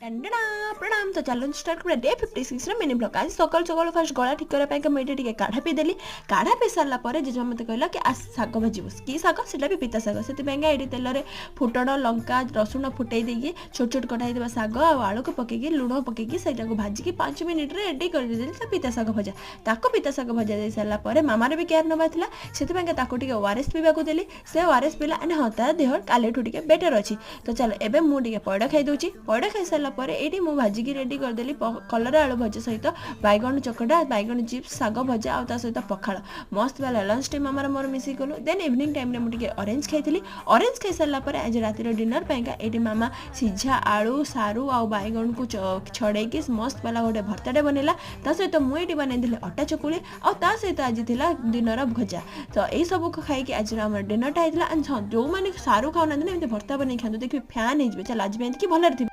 टंडना प्रणाम। तो चलो स्टार्ट कर डे 56 मिनी ब्लॉग। आज सकाल सकाल फास्ट गला ठीक करने मुझे काढ़ा पीदेली। काढ़ा पी सारा पर जेजे मत कहला कि शाग भाजब कि शाग से भी पिता शाग से ये तेल में फुटण लंका रसुण फुटई देकी छोट छोट कटाई शाग आलू को पकईकी लुण पकईकी से भाजिकी 5 मिनिट रेडी कर पिता शाग भजा। ताको पिता शाग भजा दे सारापर मामार भी केयर नवा से ओआरएस पीवाक देली। से ओआरएस पीला हाँ तार देह काली बेटर अच्छी। तो चलो एबे मुझे पइड खाई दूची। पइड खाई सारा पर ये मुझे भाजिकी रेडी करदेली कलरा आलू भजा सहित बैगन चकटा बैगन चिप्स शाग भजा आ सहित पखाड़ मस्त वाला लंच टाइम आमर मोर मिसी गलु। देन इवनिंग टाइम रे मुझे ऑरेंज खाई। ऑरेंज खाई सारा पर आज रात डिनर पाइका ये मामा सीझा आलू सारू आ बैगन को छड़े मस्त वाला गोटे भर्ताटे बनला। ता सहित मुझे बनई अटा चकुली आ सहित आज थी दिनर भजा। तो यही सब खाई आज डिनरटा होता। जो मैंने सारू खाऊना भर्ता बन खाते देखिए फैन हो चल आज भी भल